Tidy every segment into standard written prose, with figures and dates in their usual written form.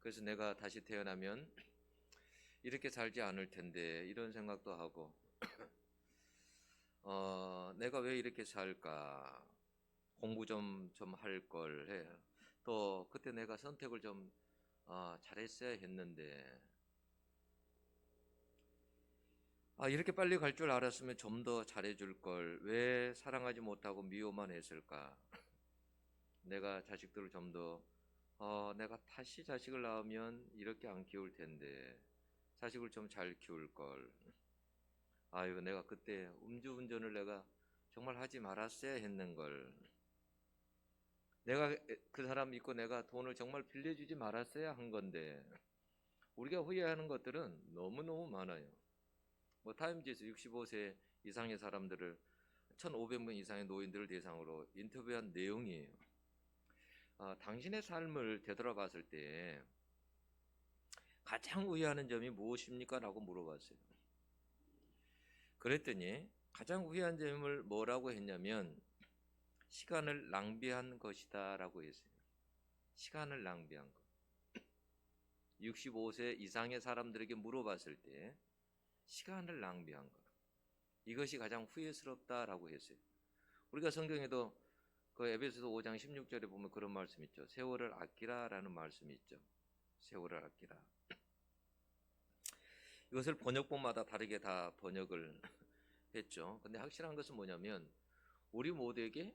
그래서 내가 다시 태어나면 이렇게 살지 않을 텐데 이런 생각도 하고 내가 왜 이렇게 살까? 공부 좀 할 걸 해. 또 그때 내가 선택을 좀 잘했어야 했는데 이렇게 빨리 갈 줄 알았으면 좀 더 잘해줄 걸. 왜 사랑하지 못하고 미워만 했을까? 내가 자식들을 좀 더 내가 다시 자식을 낳으면 이렇게 안 키울 텐데 자식을 좀 잘 키울 걸. 아유, 내가 그때 음주운전을 내가 정말 하지 말았어야 했는 걸. 내가 그 사람 믿고 내가 돈을 정말 빌려주지 말았어야 한 건데 우리가 후회하는 것들은 너무너무 많아요. 뭐 타임지에서 65세 이상의 사람들을 1,500명 이상의 노인들을 대상으로 인터뷰한 내용이에요. 당신의 삶을 되돌아봤을 때 가장 후회하는 점이 무엇입니까? 라고 물어봤어요. 그랬더니 가장 후회한 점을 뭐라고 했냐면 시간을 낭비한 것이다 라고 했어요. 시간을 낭비한 것. 65세 이상의 사람들에게 물어봤을 때 시간을 낭비한 것. 이것이 가장 후회스럽다라고 했어요. 우리가 성경에도 그 에베소서 5장 16절에 보면 그런 말씀이 있죠. 세월을 아끼라라는 말씀이 있죠. 세월을 아끼라. 이것을 번역본마다 다르게 다 번역을 했죠. 근데 확실한 것은 뭐냐면 우리 모두에게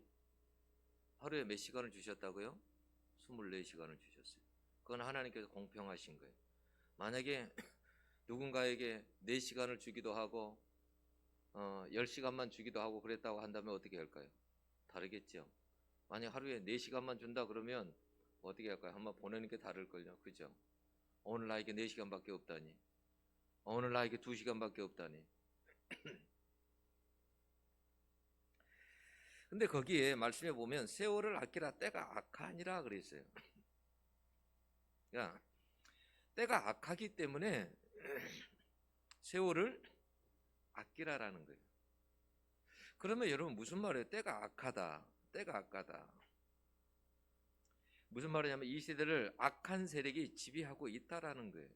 하루에 몇 시간을 주셨다고요? 24시간을 주셨어요. 그건 하나님께서 공평하신 거예요. 만약에 누군가에게 4시간을 주기도 하고 10시간만 주기도 하고 그랬다고 한다면 어떻게 할까요? 다르겠죠. 만약 하루에 4시간만 준다 그러면 어떻게 할까요? 한번 보내는 게 다를걸요. 그죠? 오늘 나에게 4시간밖에 없다니. 오늘 나에게 2시간밖에 없다니. 근데 거기에 말씀해 보면 세월을 아끼라 때가 악하니라 그랬어요. 그러니까 때가 악하기 때문에 세월을 아끼라라는 거예요. 그러면 여러분 무슨 말이에요? 때가 악하다. 때가 악하다. 무슨 말이냐면 이 시대를 악한 세력이 지배하고 있다라는 거예요.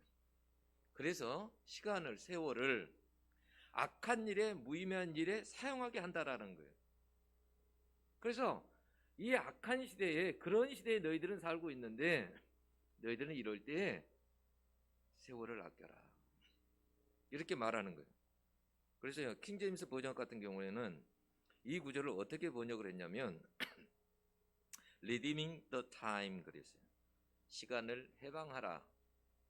그래서 시간을, 세월을 악한 일에, 무의미한 일에 사용하게 한다라는 거예요. 그래서 이 악한 시대에, 그런 시대에 너희들은 살고 있는데 너희들은 이럴 때 세월을 아껴라. 이렇게 말하는 거예요. 그래서 킹제임스 버전 같은 경우에는 이 구절을 어떻게 번역을 했냐면 redeeming the time 그랬어요. 시간을 해방하라.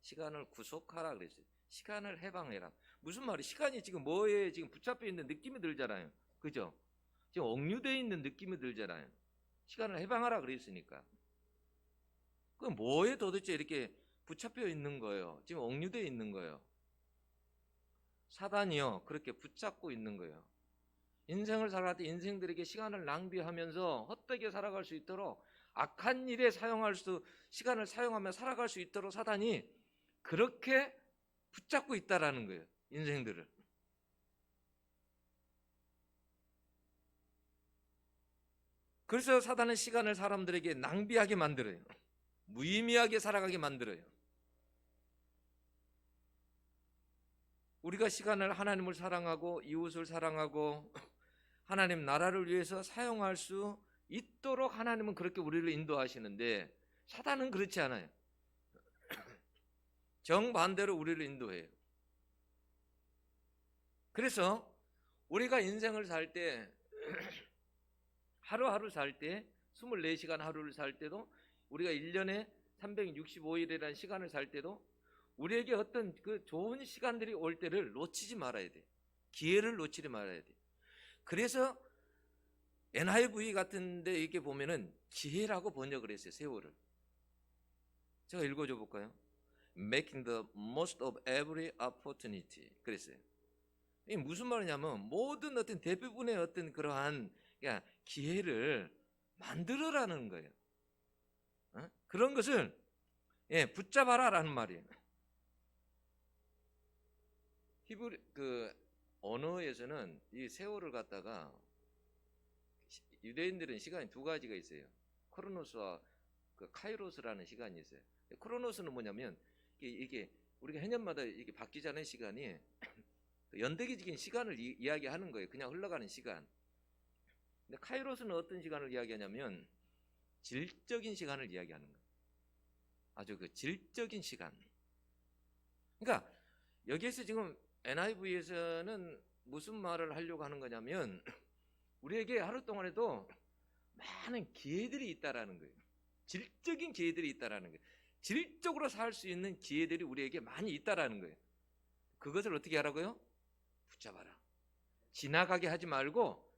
시간을 구속하라 그랬어요. 시간을 해방해라. 무슨 말이에요? 시간이 지금 뭐에 지금 붙잡혀 있는 느낌이 들잖아요. 그죠? 지금 억류되어 있는 느낌이 들잖아요. 시간을 해방하라 그랬으니까. 그럼 뭐에 도대체 이렇게 붙잡혀 있는 거예요? 지금 억류되어 있는 거예요. 사단이요. 그렇게 붙잡고 있는 거예요. 인생을 살아갈 때 인생들에게 시간을 낭비하면서 헛되게 살아갈 수 있도록 악한 일에 시간을 사용하며 살아갈 수 있도록 사단이 그렇게 붙잡고 있다라는 거예요. 인생들을. 그래서 사단은 시간을 사람들에게 낭비하게 만들어요. 무의미하게 살아가게 만들어요. 우리가 시간을 하나님을 사랑하고 이웃을 사랑하고 하나님 나라를 위해서 사용할 수 있도록 하나님은 그렇게 우리를 인도하시는데 사단은 그렇지 않아요. 정반대로 우리를 인도해요. 그래서 우리가 인생을 살 때 하루하루 살 때 24시간 하루를 살 때도 우리가 1년에 365일이라는 시간을 살 때도 우리에게 어떤 그 좋은 시간들이 올 때를 놓치지 말아야 돼. 기회를 놓치지 말아야 돼. 그래서 NIV 같은 데 이렇게 보면은 기회라고 번역을 했어요. 세월을. 제가 읽어줘 볼까요? Making the most of every opportunity 그랬어요. 이게 무슨 말이냐면 모든 어떤 대부분의 어떤 그러한 기회를 만들어라는 거예요. 그런 것을 붙잡아라라는 말이에요. 히브리 그 언어에서는 이 세월을 갖다가 유대인들은 시간이 두 가지가 있어요. 크로노스와 그 카이로스라는 시간이 있어요. 크로노스는 뭐냐면 이게 우리가 해년마다 이게 바뀌잖아요, 시간이. 연대기적인 시간을 이야기하는 거예요. 그냥 흘러가는 시간. 근데 카이로스는 어떤 시간을 이야기하냐면 질적인 시간을 이야기하는 거예요. 아주 그 질적인 시간. 그러니까 여기에서 지금 NIV에서는 무슨 말을 하려고 하는 거냐면 우리에게 하루 동안에도 많은 기회들이 있다라는 거예요. 질적인 기회들이 있다라는 거예요. 질적으로 살 수 있는 기회들이 우리에게 많이 있다라는 거예요. 그것을 어떻게 하라고요? 붙잡아라. 지나가게 하지 말고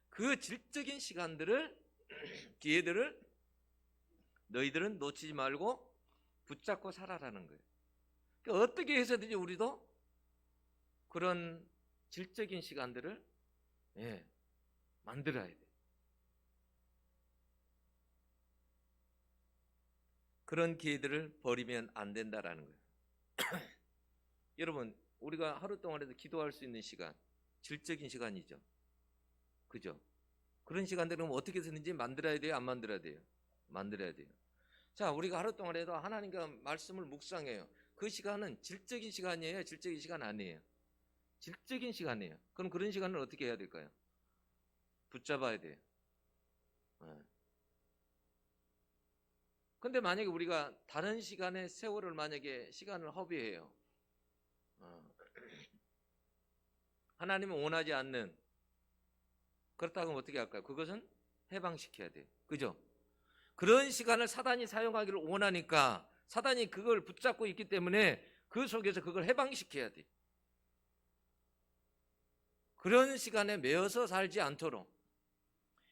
그 질적인 시간들을 기회들을 너희들은 놓치지 말고 붙잡고 살아라는 거예요. 그러니까 어떻게 해서든지 우리도 그런 질적인 시간들을 만들어야 돼. 그런 기회들을 버리면 안 된다라는 거예요. 여러분, 우리가 하루 동안에도 기도할 수 있는 시간, 질적인 시간이죠. 그죠? 그런 시간들은 어떻게 해서든지 만들어야 돼요? 안 만들어야 돼요? 만들어야 돼요. 자, 우리가 하루 동안에도 하나님과 말씀을 묵상해요. 그 시간은 질적인 시간이에요? 질적인 시간 아니에요? 질적인 시간이에요. 그럼 그런 시간을 어떻게 해야 될까요? 붙잡아야 돼요. 근데 만약에 우리가 다른 시간에 세월을 만약에 시간을 허비해요. 하나님은 원하지 않는, 그렇다고 하면 어떻게 할까요? 그것은 해방시켜야 돼요. 그죠? 그런 시간을 사단이 사용하기를 원하니까 사단이 그걸 붙잡고 있기 때문에 그 속에서 그걸 해방시켜야 돼. 그런 시간에 매여서 살지 않도록,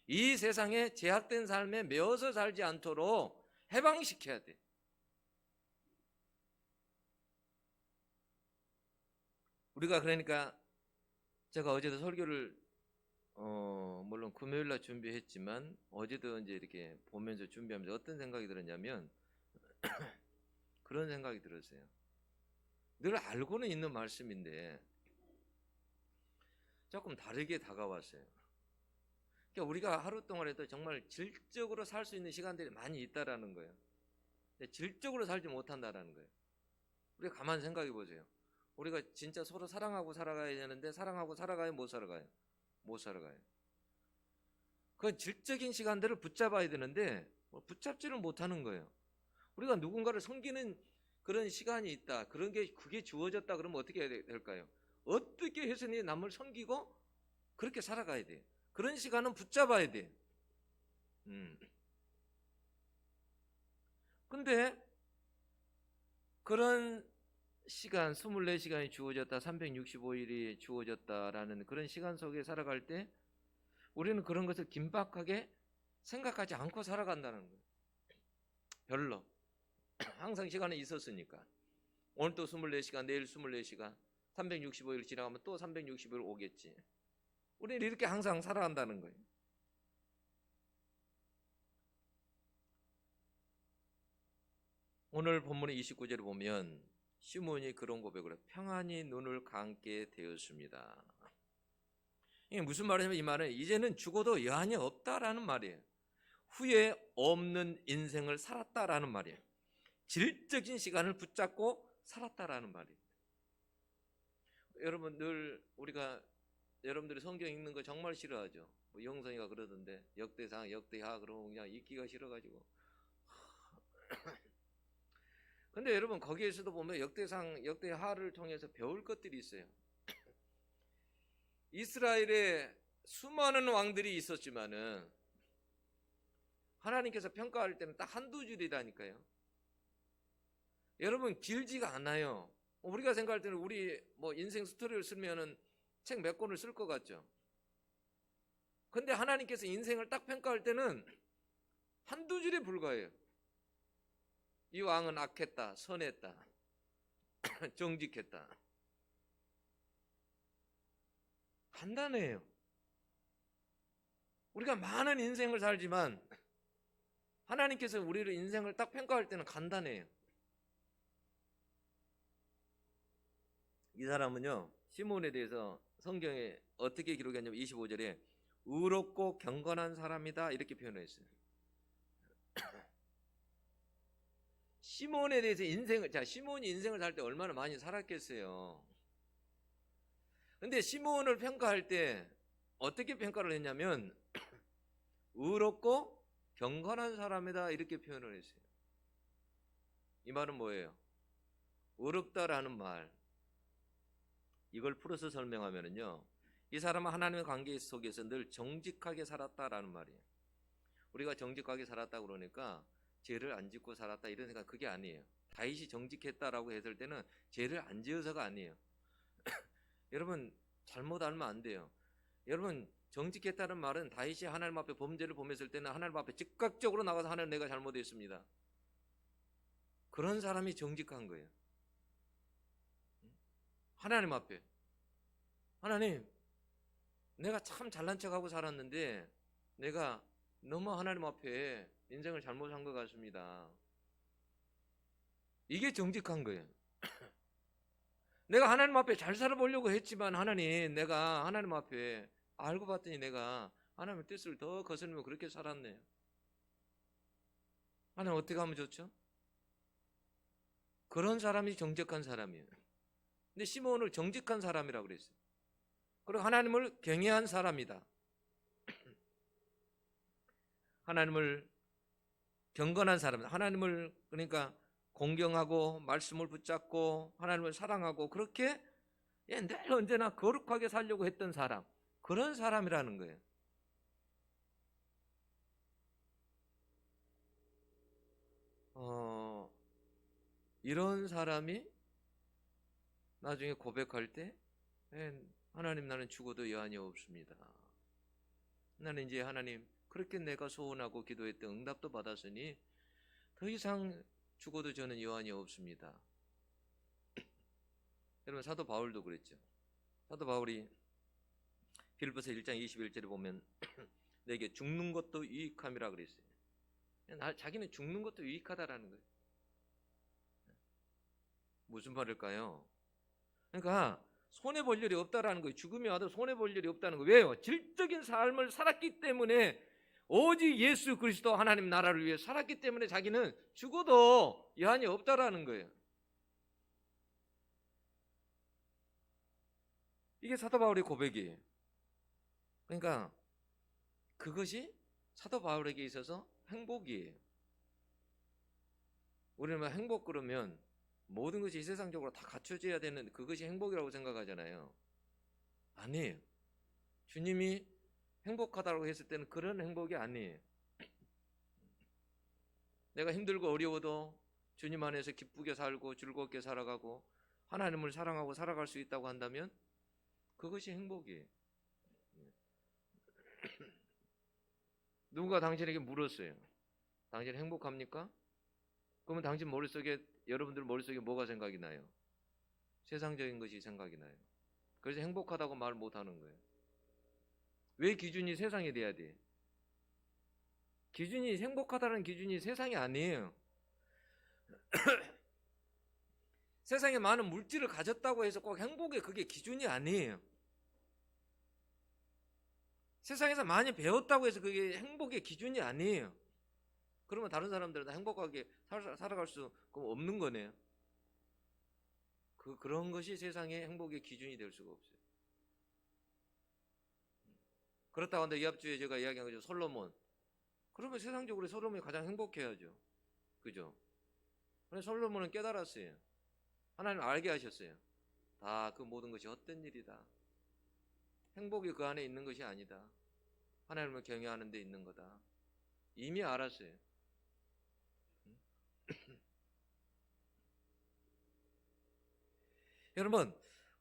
이 세상에 제약된 삶에 매여서 살지 않도록 해방시켜야 돼. 우리가 그러니까 제가 어제도 설교를 물론 금요일날 준비했지만 어제도 이제 이렇게 보면서 준비하면서 어떤 생각이 들었냐면 그런 생각이 들었어요. 늘 알고는 있는 말씀인데 조금 다르게 다가왔어요. 그러니까 우리가 하루 동안에도 정말 질적으로 살 수 있는 시간들이 많이 있다라는 거예요. 근데 질적으로 살지 못한다라는 거예요. 우리가 가만히 생각해 보세요. 우리가 진짜 서로 사랑하고 살아가야 되는데 사랑하고 살아가요? 못 살아가요? 못 살아가요. 그 질적인 시간들을 붙잡아야 되는데 붙잡지를 못하는 거예요. 우리가 누군가를 섬기는 그런 시간이 있다. 그게 주어졌다. 그러면 어떻게 해야 될까요? 어떻게 해서니 남을 섬기고 그렇게 살아가야 돼. 그런 시간은 붙잡아야 돼. 근데 그런 시간 24시간이 주어졌다. 365일이 주어졌다라는 그런 시간 속에 살아갈 때 우리는 그런 것을 긴박하게 생각하지 않고 살아간다는 거예요. 별로. 항상 시간이 있었으니까. 오늘 또 24시간, 내일 24시간, 365일 지나가면 또 365일 오겠지. 우리는 이렇게 항상 살아간다는 거예요. 오늘 본문의 29절을 보면 시몬이 그런 고백을 해요. 평안히 눈을 감게 되었습니다. 이게 무슨 말이냐면 이 말은 이제는 죽어도 여한이 없다라는 말이에요. 후회 없는 인생을 살았다라는 말이에요. 질적인 시간을 붙잡고 살았다라는 말이에요. 여러분 늘 우리가 여러분들이 성경 읽는 거 정말 싫어하죠. 뭐 영성이가 그러던데 역대상, 역대하 그러면 그냥 읽기가 싫어가지고. 근데 여러분 거기에서도 보면 역대상, 역대하를 통해서 배울 것들이 있어요. 이스라엘에 수많은 왕들이 있었지만은 하나님께서 평가할 때는 딱 한두 줄이라니까요. 여러분 길지가 않아요. 우리가 생각할 때는 우리 뭐 인생 스토리를 쓰면은 책 몇 권을 쓸 것 같죠. 근데 하나님께서 인생을 딱 평가할 때는 한두 줄에 불과해요. 이 왕은 악했다, 선했다, 정직했다. 간단해요. 우리가 많은 인생을 살지만 하나님께서 우리를 인생을 딱 평가할 때는 간단해요. 이 사람은요, 시몬에 대해서 성경에 어떻게 기록했냐면 25절에 의롭고 경건한 사람이다 이렇게 표현했어요. 시몬에 대해서 시몬이 인생을 살 때 얼마나 많이 살았겠어요. 근데 시몬을 평가할 때 어떻게 평가를 했냐면 의롭고 경건한 사람이다 이렇게 표현을 했어요. 이 말은 뭐예요? 의롭다라는 말, 이걸 풀어서 설명하면은요, 이 사람은 하나님의 관계 속에서 늘 정직하게 살았다라는 말이에요. 우리가 정직하게 살았다 그러니까 죄를 안 짓고 살았다 이런 생각, 그게 아니에요. 다윗이 정직했다라고 했을 때는 죄를 안 지어서가 아니에요. 여러분 잘못 알면 안 돼요. 여러분 정직했다는 말은 다윗이 하나님 앞에 범죄를 범했을 때는 하나님 앞에 즉각적으로 나가서 하나님 내가 잘못했습니다, 그런 사람이 정직한 거예요. 하나님 앞에 하나님 내가 참 잘난 척하고 살았는데 내가 너무 하나님 앞에 인생을 잘못한 것 같습니다. 이게 정직한 거예요. 내가 하나님 앞에 잘 살아보려고 했지만 하나님 내가 하나님 앞에 알고 봤더니 내가 하나님의 뜻을 더 거스르며 그렇게 살았네요. 하나님 어떻게 하면 좋죠? 그런 사람이 정직한 사람이에요. 근데 시몬을 정직한 사람이라고 그랬어요. 그리고 하나님을 경외한 사람이다. 하나님을 경건한 사람, 하나님을 그러니까 공경하고 말씀을 붙잡고 하나님을 사랑하고 그렇게 늘 언제나 거룩하게 살려고 했던 사람, 그런 사람이라는 거예요. 이런 사람이 나중에 고백할 때 하나님 나는 죽어도 여한이 없습니다. 나는 이제 하나님 그렇게 내가 소원하고 기도했던 응답도 받았으니 더 이상 죽어도 저는 여한이 없습니다. 여러분 사도 바울도 그랬죠. 사도 바울이 빌립보서 1장 21절에 보면 내게 죽는 것도 유익함이라 그랬어요. 자기는 죽는 것도 유익하다라는 거예요. 무슨 말일까요? 그러니까 손해볼 일이 없다라는 거예요. 죽음이 와도 손해볼 일이 없다는 거예요. 왜요? 질적인 삶을 살았기 때문에, 오직 예수 그리스도 하나님 나라를 위해 살았기 때문에 자기는 죽어도 여한이 없다라는 거예요. 이게 사도 바울의 고백이에요. 그러니까 그것이 사도 바울에게 있어서 행복이에요. 우리는 행복 그러면 모든 것이 세상적으로 다 갖춰져야 되는 그것이 행복이라고 생각하잖아요. 아니에요. 주님이 행복하다고 했을 때는 그런 행복이 아니에요. 내가 힘들고 어려워도 주님 안에서 기쁘게 살고 즐겁게 살아가고 하나님을 사랑하고 살아갈 수 있다고 한다면 그것이 행복이에요. 누군가 당신에게 물었어요. 당신 행복합니까? 그러면 당신 머릿속에, 여러분들 머릿속에 뭐가 생각이 나요? 세상적인 것이 생각이 나요. 그래서 행복하다고 말 못하는 거예요. 왜 기준이 세상이 돼야 돼? 기준이, 행복하다는 기준이 세상이 아니에요. 세상에 많은 물질을 가졌다고 해서 꼭 행복의 그게 기준이 아니에요. 세상에서 많이 배웠다고 해서 그게 행복의 기준이 아니에요. 그러면 다른 사람들은 다 행복하게 살아갈 수 없는 거네요. 그런 것이 세상의 행복의 기준이 될 수가 없어요. 그렇다고 한데 이 앞주에 제가 이야기한 거죠. 솔로몬. 그러면 세상적으로 솔로몬이 가장 행복해야죠. 그죠? 그래서 솔로몬은 깨달았어요. 하나님 알게 하셨어요. 다 그 모든 것이 헛된 일이다. 행복이 그 안에 있는 것이 아니다. 하나님을 경외하는 데 있는 거다. 이미 알았어요. 여러분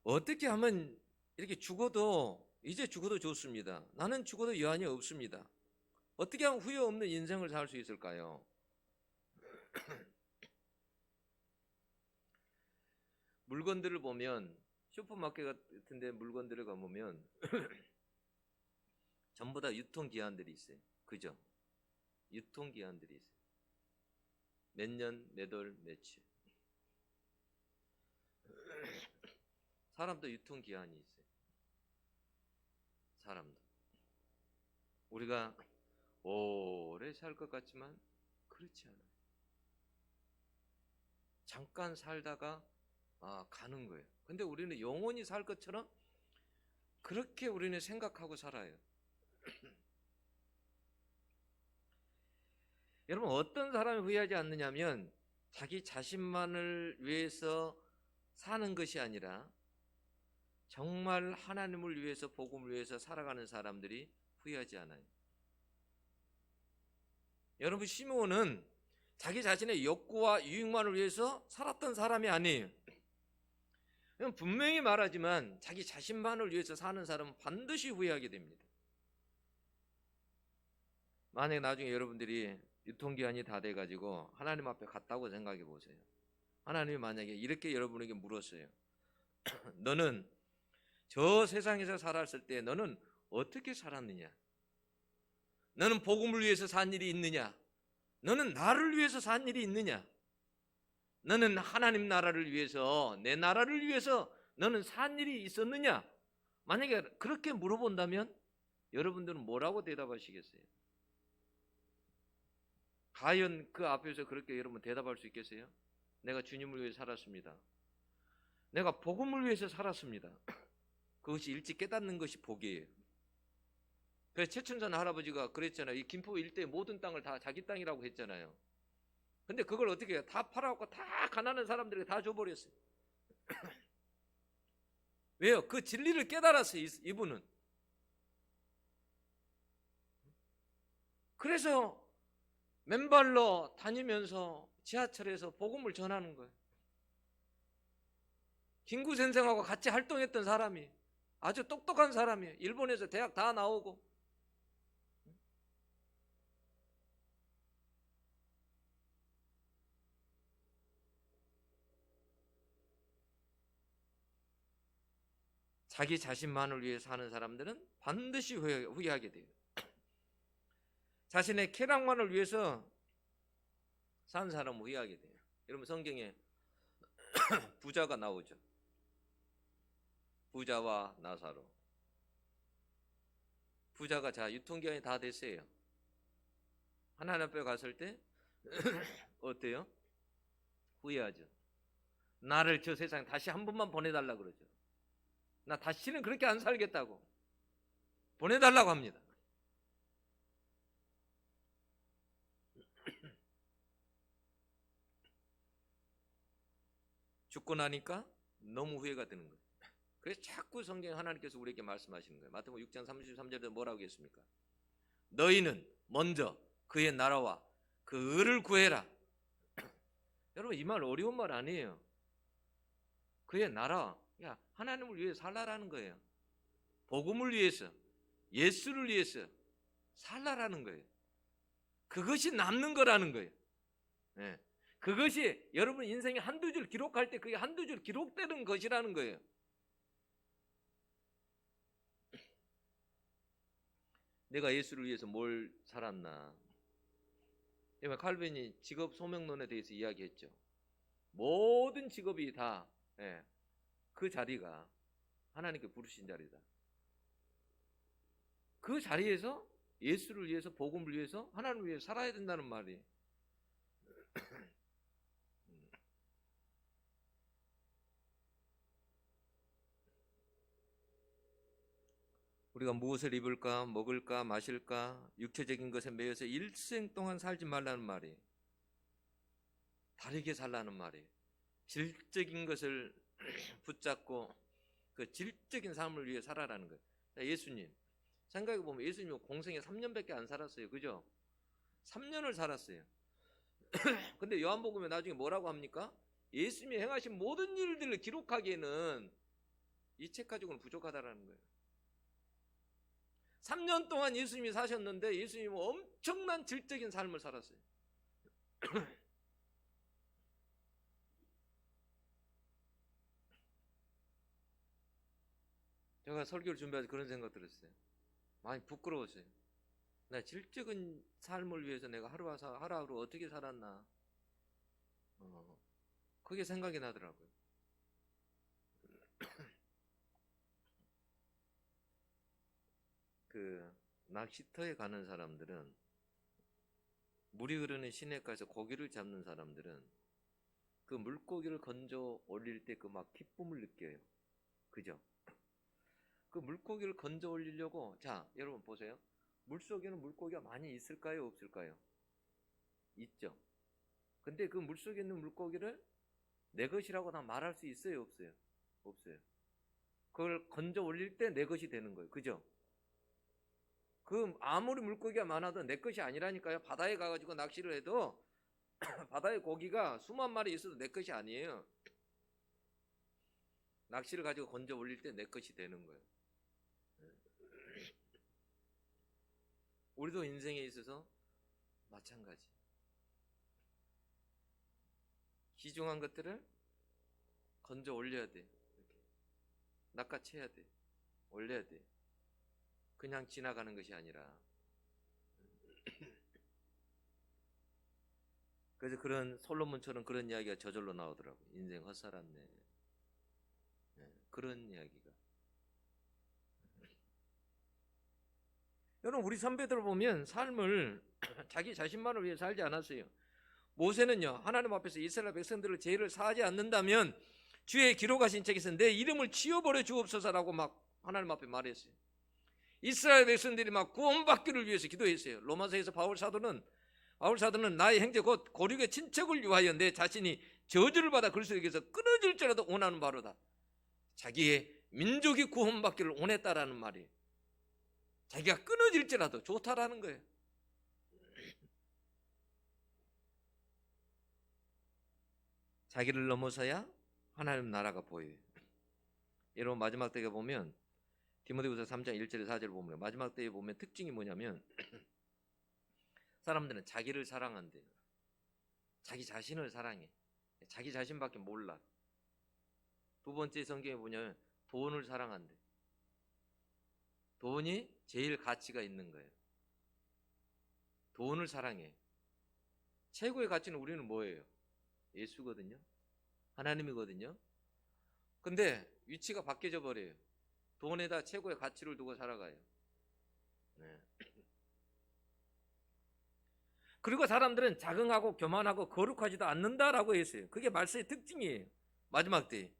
어떻게 하면 이렇게 죽어도, 이제 죽어도 좋습니다, 나는 죽어도 여한이 없습니다, 어떻게 하면 후회 없는 인생을 살 수 있을까요? 물건들을 보면, 슈퍼마켓 같은 데 물건들을 가보면 전부 다 유통기한들이 있어요. 그죠? 유통기한들이 있어요. 몇 년, 몇 월, 며칠. 사람도 유통기한이 있어요. 사람도. 우리가 오래 살 것 같지만 그렇지 않아요. 잠깐 살다가 가는 거예요. 근데 우리는 영원히 살 것처럼 그렇게 우리는 생각하고 살아요. 여러분, 어떤 사람이 후회하지 않느냐면 자기 자신만을 위해서 사는 것이 아니라 정말 하나님을 위해서, 복음을 위해서 살아가는 사람들이 후회하지 않아요. 여러분, 시므온은 자기 자신의 욕구와 유익만을 위해서 살았던 사람이 아니에요. 분명히 말하지만 자기 자신만을 위해서 사는 사람은 반드시 후회하게 됩니다. 만약에 나중에 여러분들이 유통기한이 다 돼가지고 하나님 앞에 갔다고 생각해 보세요. 하나님이 만약에 이렇게 여러분에게 물었어요. 너는 저 세상에서 살았을 때 너는 어떻게 살았느냐? 너는 복음을 위해서 산 일이 있느냐? 너는 나를 위해서 산 일이 있느냐? 너는 하나님 나라를 위해서, 내 나라를 위해서 너는 산 일이 있었느냐? 만약에 그렇게 물어본다면 여러분들은 뭐라고 대답하시겠어요? 과연 그 앞에서 그렇게 여러분 대답할 수 있겠어요? 내가 주님을 위해 살았습니다. 내가 복음을 위해서 살았습니다. 그것이 일찍 깨닫는 것이 복이에요. 그래서 최춘선 할아버지가 그랬잖아요. 이 김포 일대 모든 땅을 다 자기 땅이라고 했잖아요. 근데 그걸 어떻게 해요? 다 팔아갖고 다 가난한 사람들에게 다 줘버렸어요. 왜요? 그 진리를 깨달았어요, 이분은. 그래서 맨발로 다니면서 지하철에서 복음을 전하는 거예요. 김구 선생하고 같이 활동했던 사람이, 아주 똑똑한 사람이에요. 일본에서 대학 다 나오고. 자기 자신만을 위해 사는 사람들은 반드시 후회하게 돼요. 자신의 쾌락만을 위해서 산 사람은 후회하게 돼요. 여러분, 성경에 부자가 나오죠. 부자와 나사로. 부자가 자 유통기한이 다 됐어요. 하나님 앞에 갔을 때 어때요? 후회하죠. 나를 저 세상에 다시 한 번만 보내달라 그러죠. 나 다시는 그렇게 안 살겠다고 보내달라고 합니다. 죽고 나니까 너무 후회가 되는 거예요. 그래서 자꾸 성경 하나님께서 우리에게 말씀하시는 거예요. 마태복음 6장 33절에 뭐라고 했습니까? 너희는 먼저 그의 나라와 그 의를 구해라. 여러분, 이 말 어려운 말 아니에요. 그의 나라, 하나님을 위해 살라라는 거예요. 복음을 위해서, 예수를 위해서 살라라는 거예요. 그것이 남는 거라는 거예요. 네. 그것이 여러분 인생의 한두 줄 기록할 때 그게 한두 줄 기록되는 것이라는 거예요. 내가 예수를 위해서 뭘 살았나? 칼빈이 직업 소명론에 대해서 이야기했죠. 모든 직업이 다 그 자리가 하나님께 부르신 자리다. 그 자리에서 예수를 위해서, 복음을 위해서, 하나님을 위해서 살아야 된다는 말이. 우리가 무엇을 입을까, 먹을까, 마실까, 육체적인 것에 매여서 일생 동안 살지 말라는 말이, 다르게 살라는 말이, 질적인 것을 붙잡고 그 질적인 삶을 위해 살아라는 거예요. 예수님 생각해 보면 예수님은 공생에 3년밖에 안 살았어요. 그죠? 3년을 살았어요. 근데 요한복음에 나중에 뭐라고 합니까? 예수님이 행하신 모든 일들을 기록하기에는 이 책 가지고는 부족하다라는 거예요. 3년 동안 예수님이 사셨는데 예수님은 엄청난 질적인 삶을 살았어요. 제가 설교를 준비할 때 그런 생각 들었어요. 많이 부끄러웠어요. 나 질적인 삶을 위해서 내가 하루하루 어떻게 살았나. 그게 생각이 나더라고요. 그 낚시터에 가는 사람들은, 물이 흐르는 시냇가에서 고기를 잡는 사람들은 그 물고기를 건져 올릴 때 그 막 기쁨을 느껴요. 그죠? 그 물고기를 건져 올리려고, 자, 여러분 보세요. 물속에는 물고기가 많이 있을까요? 없을까요? 있죠. 근데 그 물속에 있는 물고기를 내 것이라고 다 말할 수 있어요? 없어요? 없어요. 그걸 건져 올릴 때 내 것이 되는 거예요. 그죠? 그 아무리 물고기가 많아도 내 것이 아니라니까요. 바다에 가가지고 낚시를 해도 바다에 고기가 수만 마리 있어도 내 것이 아니에요. 낚시를 가지고 건져 올릴 때 내 것이 되는 거예요. 우리도 인생에 있어서 마찬가지. 귀중한 것들을 건져 올려야 돼. 이렇게. 낚아채야 돼. 올려야 돼. 그냥 지나가는 것이 아니라. 그래서 그런 솔로몬처럼 그런 이야기가 저절로 나오더라고. 인생 헛살았네. 그런 이야기가. 여러분, 우리 선배들 보면 삶을 자기 자신만을 위해 살지 않았어요. 모세는요, 하나님 앞에서 이스라엘 백성들을 죄를 사하지 않는다면 주의 기록하신 책에서 내 이름을 지워버려 주옵소서라고 막 하나님 앞에 말했어요. 이스라엘 백성들이 막 구원받기를 위해서 기도했어요. 로마서에서 바울 사도는 나의 형제 곧 고륙의 친척을 위하여 내 자신이 저주를 받아 그리스도에게서 끊어질지라도 원하는 바로다. 자기의 민족이 구원받기를 원했다라는 말이에요. 자기가 끊어질지라도 좋다라는 거예요. 자기를 넘어서야 하나님 나라가 보여요. 여러분, 마지막 때에 보면 디모데후서 3장 1절에 4절을 보면 마지막 때에 보면 특징이 뭐냐면 사람들은 자기를 사랑한대요. 자기 자신을 사랑해. 자기 자신밖에 몰라. 두 번째 성경에 보면 돈을 사랑한대. 돈이 제일 가치가 있는 거예요. 돈을 사랑해. 최고의 가치는 우리는 뭐예요? 예수거든요. 하나님이거든요. 근데 위치가 바뀌어져 버려요. 돈에다 최고의 가치를 두고 살아가요. 네. 그리고 사람들은 자긍하고 교만하고 거룩하지도 않는다라고 했어요. 그게 말세의 특징이에요. 마지막 때.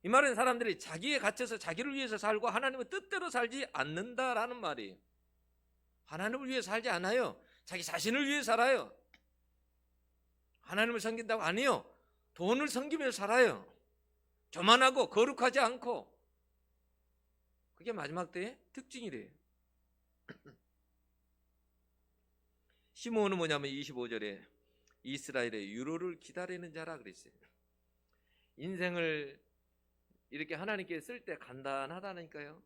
이 말은 사람들이 자기에 갇혀서 자기를 위해서 살고 하나님의 뜻대로 살지 않는다라는 말이에요. 하나님을 위해 살지 않아요. 자기 자신을 위해 살아요. 하나님을 섬긴다고 아니요. 돈을 섬기며 살아요. 교만하고 거룩하지 않고. 그게 마지막 때의 특징이래요. 시므온은 뭐냐면 25절에 이스라엘의 유로를 기다리는 자라 그랬어요. 인생을 이렇게 하나님께 쓸 때 간단하다니까요.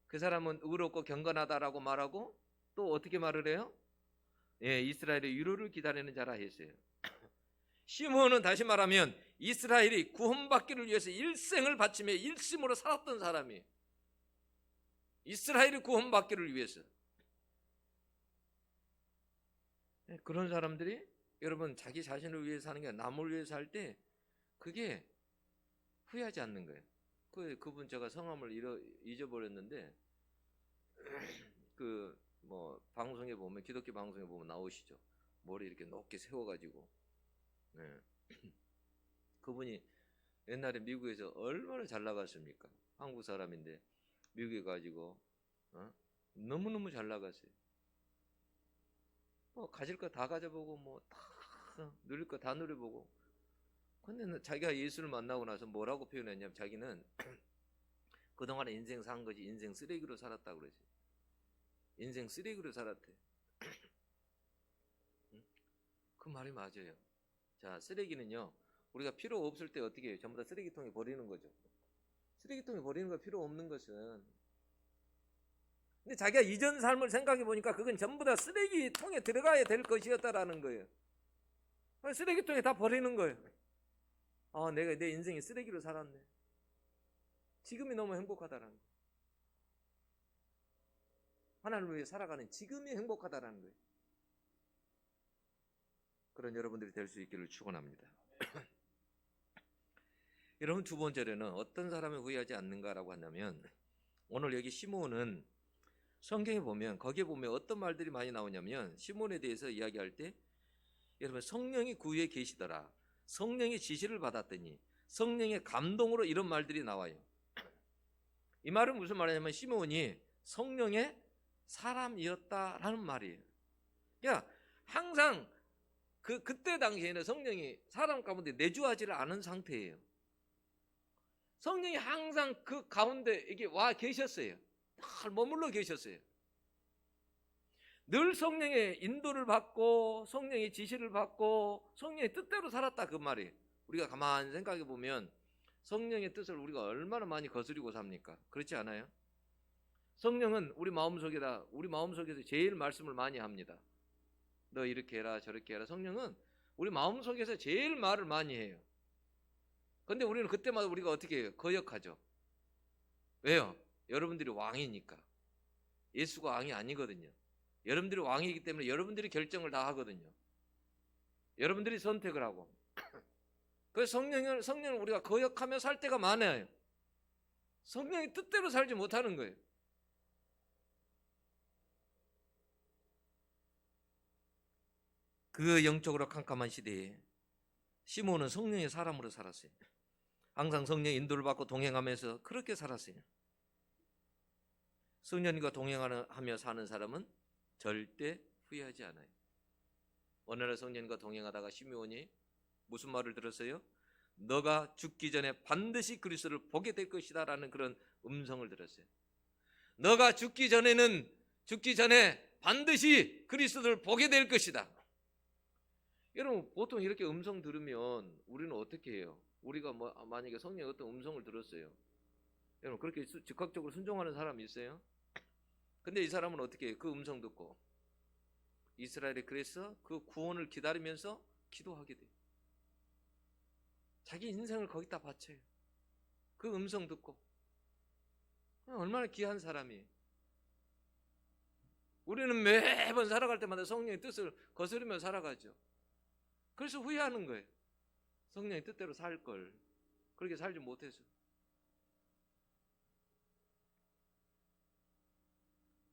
그 사람은 의롭고 경건하다라고 말하고 또 어떻게 말을 해요? 예, 이스라엘의 유로를 기다리는 자라 했어요. 시므온은 다시 말하면 이스라엘이 구원받기를 위해서 일생을 바치며 일심으로 살았던 사람이에요. 이스라엘이 구원받기를 위해서. 그런 사람들이 여러분 자기 자신을 위해 사는 게 아니라 남을 위해 살 때 그게 후회하지 않는 거예요. 그분 제가 성함을 잊어버렸는데 그 뭐 방송에 보면 기독교 방송에 보면 나오시죠. 머리 이렇게 높게 세워가지고 네. 그분이 옛날에 미국에서 얼마나 잘 나갔습니까? 한국 사람인데 미국에 가지고 너무너무 잘 나갔어요. 뭐 가질 거 다 가져보고 뭐 다 누릴 거 다 누려보고. 근데 자기가 예수를 만나고 나서 뭐라고 표현했냐면 자기는 그동안에 인생 산 거지 인생 쓰레기로 살았다고 그러지. 인생 쓰레기로 살았대. 그 말이 맞아요. 자, 쓰레기는요 우리가 필요 없을 때 어떻게 해요? 전부 다 쓰레기통에 버리는 거죠. 쓰레기통에 버리는 거 필요 없는 것은. 근데 자기가 이전 삶을 생각해 보니까 그건 전부 다 쓰레기통에 들어가야 될 것이었다라는 거예요. 쓰레기통에 다 버리는 거예요. 내가 내 인생이 쓰레기로 살았네. 지금이 너무 행복하다라는 거예요. 하나님을 위해 살아가는 지금이 행복하다라는 거예요. 그런 여러분들이 될 수 있기를 축원합니다. 여러분, 두 번째로는 어떤 사람이 후회하지 않는가라고 한다면 오늘 여기 시므온은 성경에 보면 거기에 보면 어떤 말들이 많이 나오냐면 시므온에 대해서 이야기할 때 여러분 성령이 그 위에 계시더라. 성령의 지시를 받았더니 성령의 감동으로 이런 말들이 나와요. 이 말은 무슨 말이냐면 시므온이 성령의 사람이었다라는 말이에요. 그러니까 항상 그때 당시에는 성령이 사람 가운데 내주하지를 않은 상태예요. 성령이 항상 그 가운데 이게 와 계셨어요. 늘 머물러 계셨어요. 늘 성령의 인도를 받고 성령의 지시를 받고 성령의 뜻대로 살았다 그 말이에요. 우리가 가만히 생각해 보면 성령의 뜻을 우리가 얼마나 많이 거스리고 삽니까? 그렇지 않아요? 성령은 우리 마음속에서 제일 말씀을 많이 합니다. 너 이렇게 해라 저렇게 해라. 성령은 우리 마음속에서 제일 말을 많이 해요. 근데 우리는 그때마다 우리가 어떻게 해요? 거역하죠. 왜요? 여러분들이 왕이니까. 예수가 왕이 아니거든요. 여러분들이 왕이기 때문에 여러분들이 결정을 다 하거든요. 여러분들이 선택을 하고. 그래서 성령을 우리가 거역하며 살 때가 많아요. 성령의 뜻대로 살지 못하는 거예요. 그 영적으로 캄캄한 시대에 시몬은 성령의 사람으로 살았어요. 항상 성령의 인도를 받고 동행하면서 그렇게 살았어요. 성령님과 동행하며 사는 사람은 절대 후회하지 않아요. 어느 날 성령님과 동행하다가 시므온이 무슨 말을 들었어요? 너가 죽기 전에 반드시 그리스도를 보게 될 것이다 라는 그런 음성을 들었어요. 너가 죽기 전에 반드시 그리스도를 보게 될 것이다. 여러분 보통 이렇게 음성 들으면 우리는 어떻게 해요? 우리가 만약에 성령의 어떤 음성을 들었어요. 여러분 그렇게 즉각적으로 순종하는 사람이 있어요? 근데 이 사람은 어떻게 해요? 그 음성 듣고 이스라엘에 그래서 그 구원을 기다리면서 기도하게 돼요. 자기 인생을 거기다 바쳐요. 그 음성 듣고. 얼마나 귀한 사람이에요. 우리는 매번 살아갈 때마다 성령의 뜻을 거스르며 살아가죠. 그래서 후회하는 거예요. 성령의 뜻대로 살 걸. 그렇게 살지 못해서.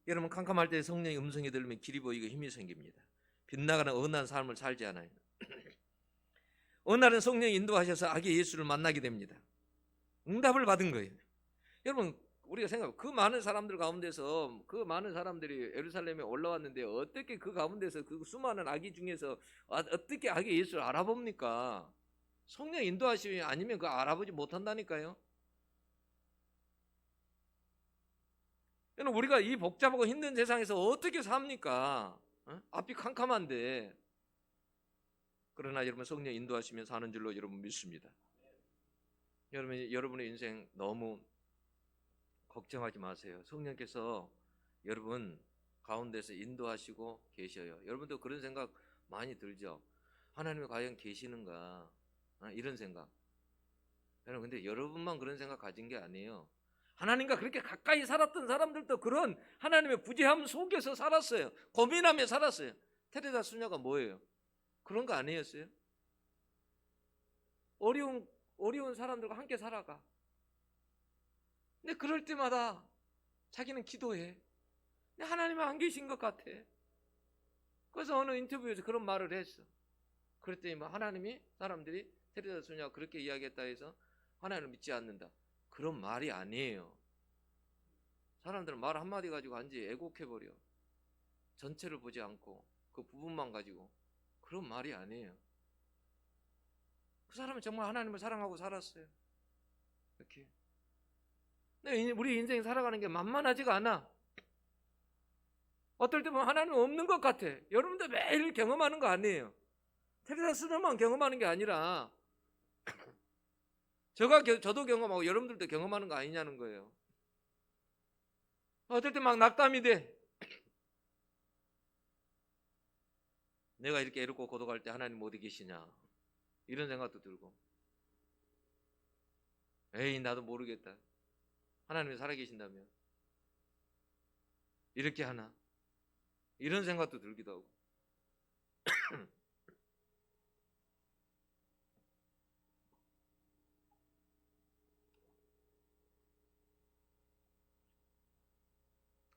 여러분 캄캄할 때 성령의 음성이 들리면 길이 보이고 힘이 생깁니다. 빗나가는 어긋난 삶을 살지 않아요. 어느 날은 성령이 인도하셔서 아기 예수를 만나게 됩니다. 응답을 받은 거예요. 여러분 우리가 생각해 그 많은 사람들 가운데서 그 많은 사람들이 예루살렘에 올라왔는데 어떻게 그 가운데서 그 수많은 아기 중에서 어떻게 아기 예수를 알아봅니까? 성령 인도하시면 아니면 그 알아보지 못한다니까요. 여러분 우리가 이 복잡하고 힘든 세상에서 어떻게 삽니까? 앞이 캄캄한데. 그러나 여러분 성령 인도하시면 사는 줄로 여러분 믿습니다. 여러분의 인생 너무 걱정하지 마세요. 성령께서 여러분 가운데서 인도하시고 계셔요. 여러분도 그런 생각 많이 들죠? 하나님이 과연 계시는가? 이런 생각. 여러분 근데 여러분만 그런 생각 가진 게 아니에요. 하나님과 그렇게 가까이 살았던 사람들도 그런 하나님의 부재함 속에서 살았어요. 고민하며 살았어요. 테레사 수녀가 뭐예요? 그런 거 아니었어요? 어려운 사람들과 함께 살아가. 근데 그럴 때마다 자기는 기도해. 근데 하나님은 안 계신 것 같아. 그래서 어느 인터뷰에서 그런 말을 했어. 그랬더니 하나님이 사람들이 테레사 수녀가 그렇게 이야기했다 해서 하나님을 믿지 않는다. 그런 말이 아니에요. 사람들은 말 한마디 가지고 완전히 애곡해버려. 전체를 보지 않고 그 부분만 가지고. 그런 말이 아니에요. 그 사람은 정말 하나님을 사랑하고 살았어요. 이렇게. 근데 우리 인생 살아가는 게 만만하지가 않아. 어떨 때 보면 하나님은 없는 것 같아. 여러분들 매일 경험하는 거 아니에요. 테레사 수녀만 경험하는 게 아니라 저도 경험하고 여러분들도 경험하는 거 아니냐는 거예요. 어떨 때 막 낙담이 돼. 내가 이렇게 애롭고 고독할 때 하나님 어디 계시냐 이런 생각도 들고 에이 나도 모르겠다. 하나님이 살아계신다면 이렇게 하나 이런 생각도 들기도 하고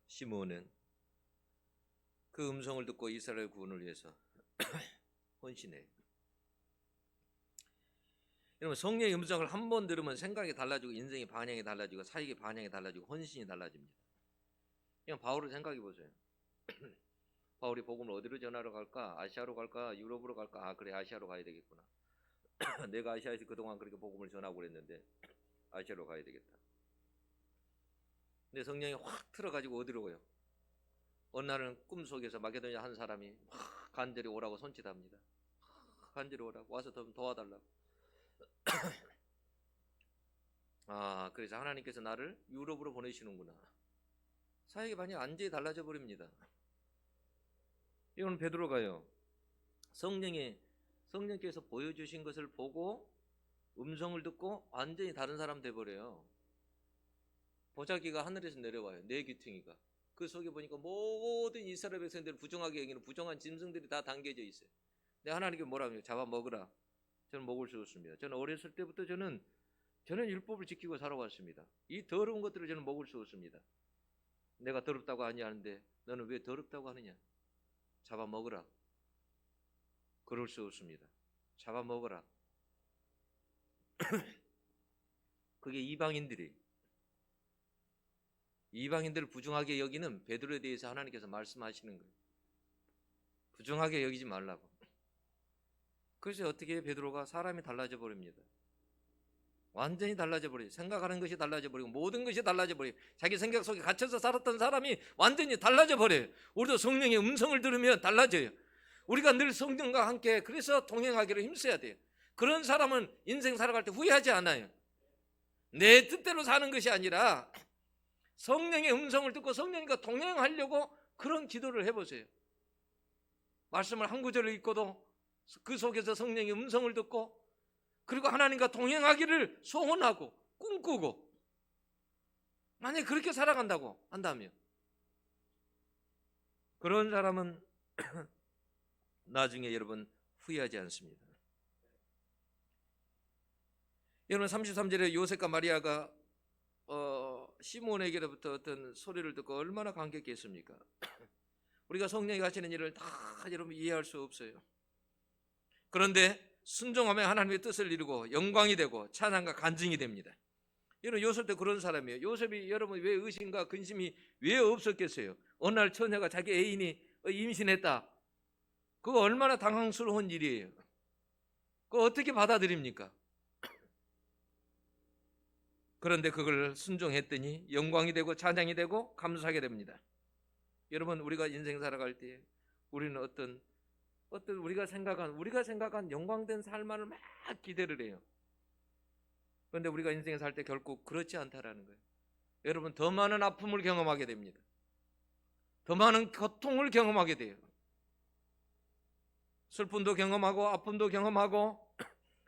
시므온은 그 음성을 듣고 이스라엘 구원을 위해서 헌신해요. 여러분 성령의 음성을 한 번 들으면 생각이 달라지고 인생의 방향이 달라지고 사역의 방향이 달라지고 헌신이 달라집니다. 그냥 바울을 생각해 보세요. 바울이 복음을 어디로 전하러 갈까? 아시아로 갈까? 유럽으로 갈까? 아 그래 아시아로 가야 되겠구나. 내가 아시아에서 그동안 그렇게 복음을 전하고 그랬는데 아시아로 가야 되겠다. 근데 성령이 확 틀어가지고 어디로 가요? 어느 날은 꿈속에서 마게도냐 한 사람이 막 간절히 오라고 손짓합니다. 간절히 오라고 와서 좀 도와달라고. 아 그래서 하나님께서 나를 유럽으로 보내시는구나. 사역의 방향이 완전히 달라져 버립니다. 이건 베드로가요. 성령께서 보여주신 것을 보고 음성을 듣고 완전히 다른 사람 돼버려요. 보자기가 하늘에서 내려와요. 네 귀퉁이가. 그 속에 보니까 모든 이스라엘 백성들을 부정하게 여기는 부정한 짐승들이 다 담겨져 있어요. 근데 하나님께 뭐라 합니까? 잡아먹으라. 저는 먹을 수 없습니다. 저는 어렸을 때부터 저는 율법을 지키고 살아왔습니다. 이 더러운 것들을 저는 먹을 수 없습니다. 내가 더럽다고 하니 하는데 너는 왜 더럽다고 하느냐? 잡아먹으라. 그럴 수 없습니다. 잡아먹으라. 그게 이방인들을 부정하게 여기는 베드로에 대해서 하나님께서 말씀하시는 거예요. 부정하게 여기지 말라고. 그래서 어떻게 베드로가 사람이 달라져 버립니다. 완전히 달라져 버려요. 생각하는 것이 달라져 버리고 모든 것이 달라져 버려요. 자기 생각 속에 갇혀서 살았던 사람이 완전히 달라져 버려요. 우리도 성령의 음성을 들으면 달라져요. 우리가 늘 성령과 함께 그래서 동행하기로 힘써야 돼요. 그런 사람은 인생 살아갈 때 후회하지 않아요. 내 뜻대로 사는 것이 아니라 성령의 음성을 듣고 성령과 동행하려고 그런 기도를 해보세요. 말씀을 한 구절을 읽고도 그 속에서 성령의 음성을 듣고 그리고 하나님과 동행하기를 소원하고 꿈꾸고 만약에 그렇게 살아간다고 한다면 그런 사람은 나중에 여러분 후회하지 않습니다. 여러분 33절에 요셉과 마리아가 시몬에게로부터 어떤 소리를 듣고 얼마나 감격했습니까? 우리가 성령이 하시는 일을 다 여러분 이해할 수 없어요. 그런데 순종하면 하나님의 뜻을 이루고 영광이 되고 찬양과 간증이 됩니다. 여러분 요셉도 그런 사람이에요. 요셉이 여러분 왜 의심과 근심이 왜 없었겠어요? 어느 날 처녀가 자기 애인이 임신했다. 그거 얼마나 당황스러운 일이에요. 그거 어떻게 받아들입니까? 그런데 그걸 순종했더니 영광이 되고 찬양이 되고 감사하게 됩니다. 여러분 우리가 인생 살아갈 때 우리는 어떤 우리가 생각한 영광된 삶만을 막 기대를 해요. 그런데 우리가 인생에 살 때 결국 그렇지 않다라는 거예요. 여러분 더 많은 아픔을 경험하게 됩니다. 더 많은 고통을 경험하게 돼요. 슬픔도 경험하고 아픔도 경험하고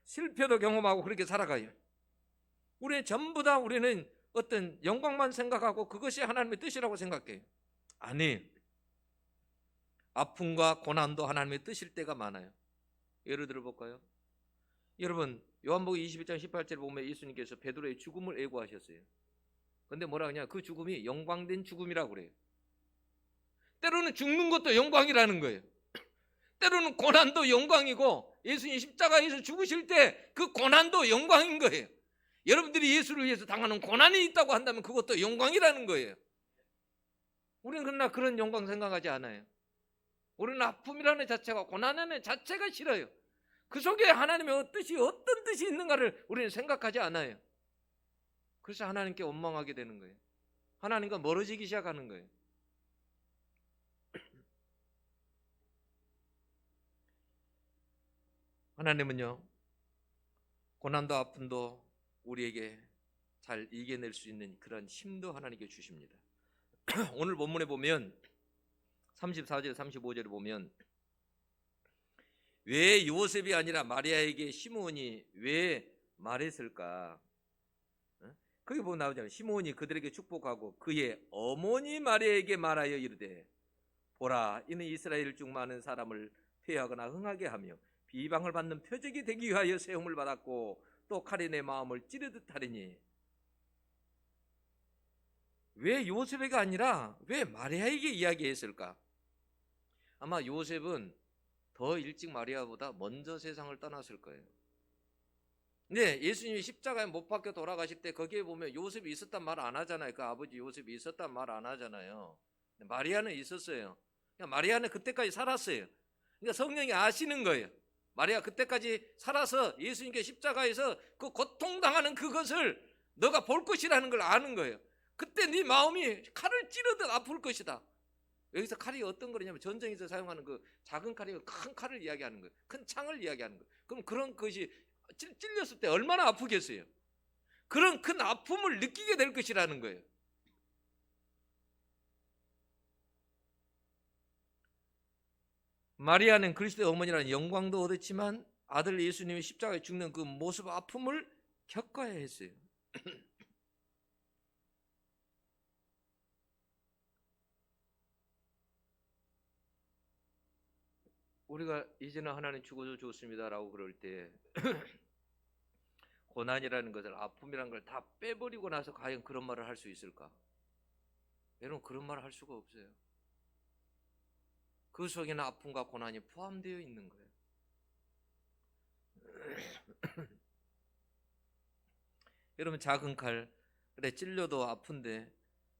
실패도 경험하고 그렇게 살아가요. 우리는 전부 다 우리는 어떤 영광만 생각하고 그것이 하나님의 뜻이라고 생각해요. 아니, 아픔과 고난도 하나님의 뜻일 때가 많아요. 예를 들어 볼까요? 여러분 요한복음 21장 18절에 보면 예수님께서 베드로의 죽음을 예고하셨어요. 그런데 뭐라 하냐? 그 죽음이 영광된 죽음이라고 그래요. 때로는 죽는 것도 영광이라는 거예요. 때로는 고난도 영광이고 예수님 십자가에서 죽으실 때 그 고난도 영광인 거예요. 여러분들이 예수를 위해서 당하는 고난이 있다고 한다면 그것도 영광이라는 거예요. 우리는 그러나 그런 영광 생각하지 않아요. 우리는 아픔이라는 자체가 고난이라는 자체가 싫어요. 그 속에 하나님의 어떤 뜻이 있는가를 우리는 생각하지 않아요. 그래서 하나님께 원망하게 되는 거예요. 하나님과 멀어지기 시작하는 거예요. 하나님은요 고난도 아픔도 우리에게 잘 이겨낼 수 있는 그런 힘도 하나님께 주십니다. 오늘 본문에 보면 34절 35절에 보면 왜 요셉이 아니라 마리아에게 시몬이 왜 말했을까? 거기 보면 나오잖아요. 시몬이 그들에게 축복하고 그의 어머니 마리아에게 말하여 이르되 보라 이는 이스라엘 중 많은 사람을 폐하거나 흥하게 하며 비방을 받는 표적이 되기 위하여 세움을 받았고 또 칼이 내 마음을 찌르듯 하리니. 왜 요셉에게 아니라 왜 마리아에게 이야기했을까? 아마 요셉은 더 일찍 마리아보다 먼저 세상을 떠났을 거예요. 네, 예수님이 십자가에 못 박혀 돌아가실 때 거기에 보면 요셉이 있었단 말 안 하잖아요. 그 아버지 요셉이 있었단 말 안 하잖아요. 마리아는 있었어요. 그러니까 마리아는 그때까지 살았어요. 그러니까 성령이 아시는 거예요. 마리아 그때까지 살아서 예수님께 십자가에서 그 고통당하는 그것을 너가 볼 것이라는 걸 아는 거예요. 그때 네 마음이 칼을 찌르듯 아플 것이다. 여기서 칼이 어떤 거냐면 전쟁에서 사용하는 그 작은 칼이 큰 칼을 이야기하는 거예요. 큰 창을 이야기하는 거예요. 그럼 그런 것이 찔렸을 때 얼마나 아프겠어요. 그런 큰 아픔을 느끼게 될 것이라는 거예요. 마리아는 그리스도의 어머니라는 영광도 얻었지만 아들 예수님이 십자가에 죽는 그 모습 아픔을 겪어야 했어요. 우리가 이제는 하나님 죽어도 좋습니다라고 그럴 때 고난이라는 것을, 아픔이라는 걸 다 빼버리고 나서 과연 그런 말을 할 수 있을까? 여러분, 그런 말을 할 수가 없어요. 그 속에는 아픔과 고난이 포함되어 있는 거예요. 여러분, 작은 칼, 그래 찔려도 아픈데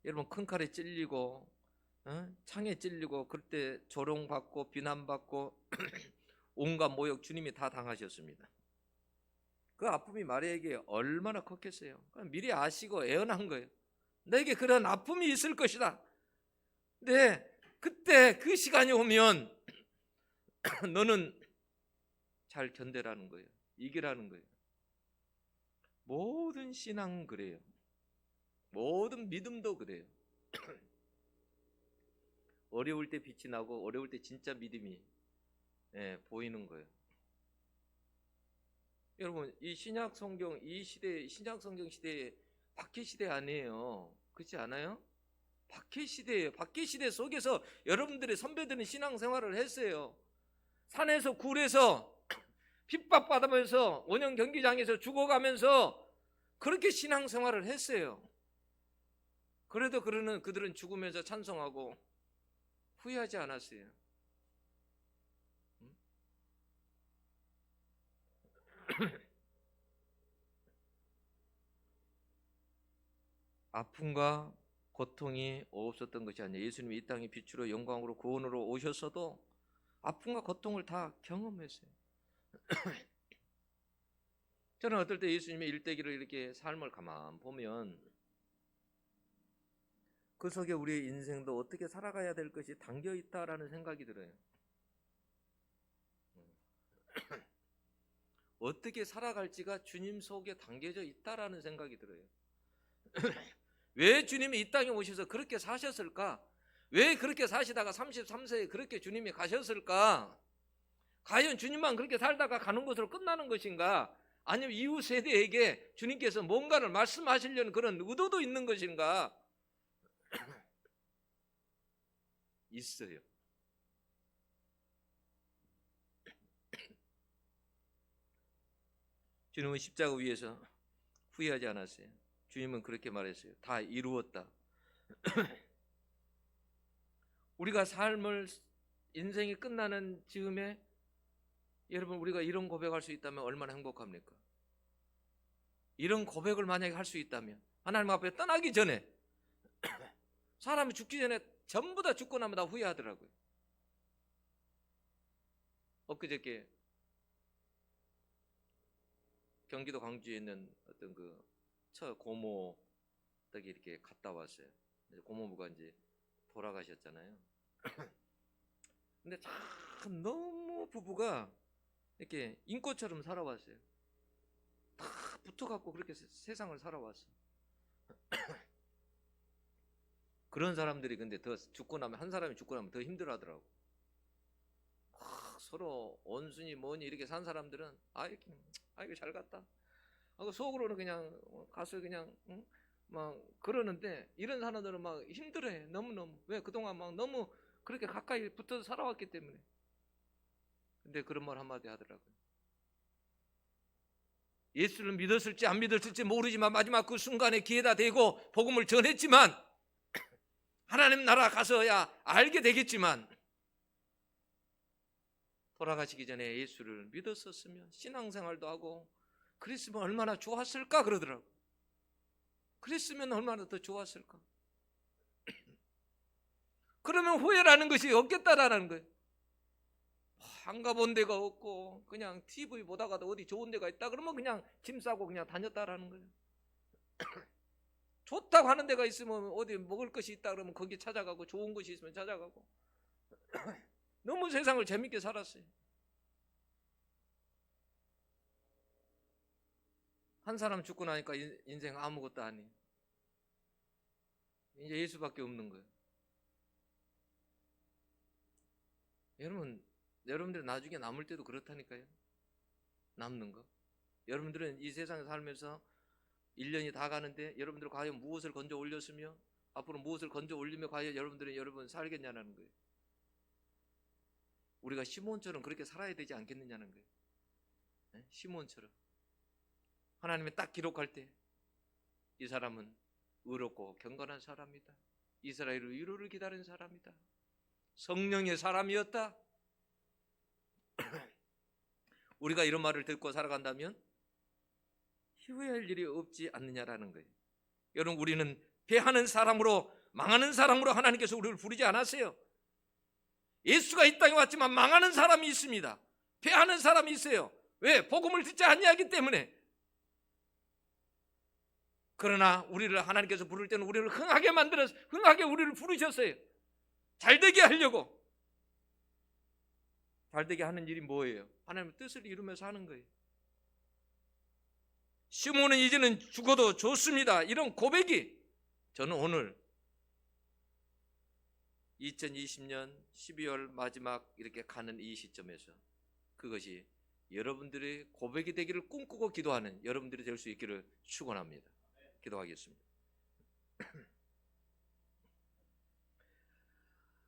여러분 큰 칼에 찔리고 창에 찔리고 그럴 때 조롱받고 비난받고 온갖 모욕 주님이 다 당하셨습니다. 그 아픔이 마리아에게 얼마나 컸겠어요. 미리 아시고 애언한 거예요. 너에게 그런 아픔이 있을 것이다. 네, 그때 그 시간이 오면 너는 잘 견뎌라는 거예요. 이기라는 거예요. 모든 신앙은 그래요. 모든 믿음도 그래요. 어려울 때 빛이 나고 어려울 때 진짜 믿음이 보이는 거예요. 여러분, 이 신약 성경, 이 시대, 신약 성경 시대에 박해 시대 아니에요. 그렇지 않아요? 박해 시대예요. 박해 시대 속에서 여러분들의 선배들은 신앙생활을 했어요. 산에서 굴에서 핍박받으면서 원형 경기장에서 죽어가면서 그렇게 신앙생활을 했어요. 그래도 그들은 죽으면서 찬송하고 후회하지 않았어요. 아픔과 고통이 없었던 것이 아니에요. 예수님이 이 땅에 빛으로 영광으로 구원으로 오셨어도 아픔과 고통을 다 경험했어요. 저는 어떨 때 예수님의 일대기를 이렇게 삶을 가만 보면 그 속에 우리의 인생도 어떻게 살아가야 될 것이 담겨 있다라는 생각이 들어요. 어떻게 살아갈지가 주님 속에 담겨져 있다라는 생각이 들어요. 왜 주님이 이 땅에 오셔서 그렇게 사셨을까? 왜 그렇게 사시다가 33세에 그렇게 주님이 가셨을까? 과연 주님만 그렇게 살다가 가는 것으로 끝나는 것인가? 아니면 이후 세대에게 주님께서 뭔가를 말씀하시려는 그런 의도도 있는 것인가? 있어요. 주님은 십자가 위에서 후회하지 않았어요. 주님은 그렇게 말했어요. 다 이루었다. 우리가 삶을, 인생이 끝나는 즈음에 여러분, 우리가 이런 고백할 수 있다면 얼마나 행복합니까? 이런 고백을 만약에 할 수 있다면, 하나님 앞에 떠나기 전에 사람이 죽기 전에 전부 다 죽고 나면 다 후회하더라고요. 엊그저께 경기도 광주에 있는 어떤 그 고모 댁에 이렇게 갔다 왔어요. 고모부가 이제 돌아가셨잖아요. 근데 참 너무 부부가 이렇게 인꼬처럼 살아왔어요. 다 붙어갖고 그렇게 세상을 살아왔어. 그런 사람들이 근데 더 죽고 나면, 한 사람이 죽고 나면 더 힘들어하더라고. 서로 온순히 뭐니 이렇게 산 사람들은 이거 잘 갔다. 속으로는 그냥 가서 그냥 막 그러는데, 이런 사람들은 막 힘들어해. 너무너무. 왜? 그동안 막 너무 그렇게 가까이 붙어서 살아왔기 때문에. 근데 그런 말 한마디 하더라고요. 예수를 믿었을지 안 믿었을지 모르지만 마지막 그 순간에 기회다 대고 복음을 전했지만, 하나님 나라 가서야 알게 되겠지만, 돌아가시기 전에 예수를 믿었었으면 신앙생활도 하고 그랬으면 얼마나 좋았을까 그러더라고. 그랬으면 얼마나 더 좋았을까. 그러면 후회라는 것이 없겠다라는 거예요. 안 가본 데가 없고 그냥 TV 보다가도 어디 좋은 데가 있다 그러면 그냥 짐 싸고 그냥 다녔다라는 거예요. 좋다고 하는 데가 있으면 어디 먹을 것이 있다 그러면 거기 찾아가고 좋은 것이 있으면 찾아가고 너무 세상을 재밌게 살았어요. 한 사람 죽고 나니까 인생 아무것도 아니에요. 이제 예수밖에 없는 거예요. 여러분들 나중에 남을 때도 그렇다니까요. 남는 거. 여러분들은 이 세상에 살면서 1년이 다 가는데 여러분들 과연 무엇을 건져 올렸으며 앞으로 무엇을 건져 올리며 과연 여러분들은 여러분 살겠냐는 거예요. 우리가 시몬처럼 그렇게 살아야 되지 않겠느냐는 거예요. 네? 시몬처럼. 하나님이 딱 기록할 때 이 사람은 의롭고 경건한 사람이다. 이스라엘의 위로를 기다린 사람이다. 성령의 사람이었다. 우리가 이런 말을 듣고 살아간다면 후회할 일이 없지 않느냐라는 거예요. 여러분, 우리는 패하는 사람으로 망하는 사람으로 하나님께서 우리를 부르지 않았어요. 예수가 이 땅에 왔지만 망하는 사람이 있습니다. 패하는 사람이 있어요. 왜? 복음을 듣지 않냐기 때문에. 그러나 우리를 하나님께서 부를 때는 우리를 흥하게 만들어서 흥하게 우리를 부르셨어요. 잘되게 하려고. 잘되게 하는 일이 뭐예요? 하나님의 뜻을 이루면서 하는 거예요. 시몬은 이제는 죽어도 좋습니다. 이런 고백이 저는 오늘 2020년 12월 마지막 이렇게 가는 이 시점에서 그것이 여러분들의 고백이 되기를 꿈꾸고 기도하는 여러분들이 될 수 있기를 축원합니다. 기도하겠습니다.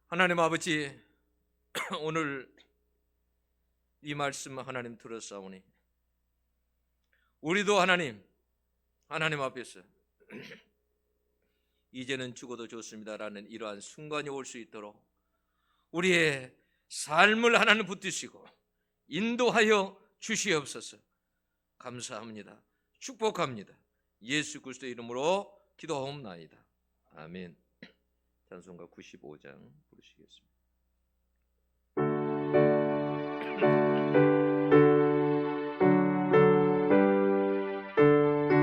하나님 아버지, 오늘 이 말씀 하나님 들었사오니 우리도 하나님 앞에서 이제는 죽어도 좋습니다라는 이러한 순간이 올 수 있도록 우리의 삶을 하나님 붙드시고 인도하여 주시옵소서. 감사합니다. 축복합니다. 예수 그리스도의 이름으로 기도하옵나이다. 아멘. 찬송가 95장 부르시겠습니다.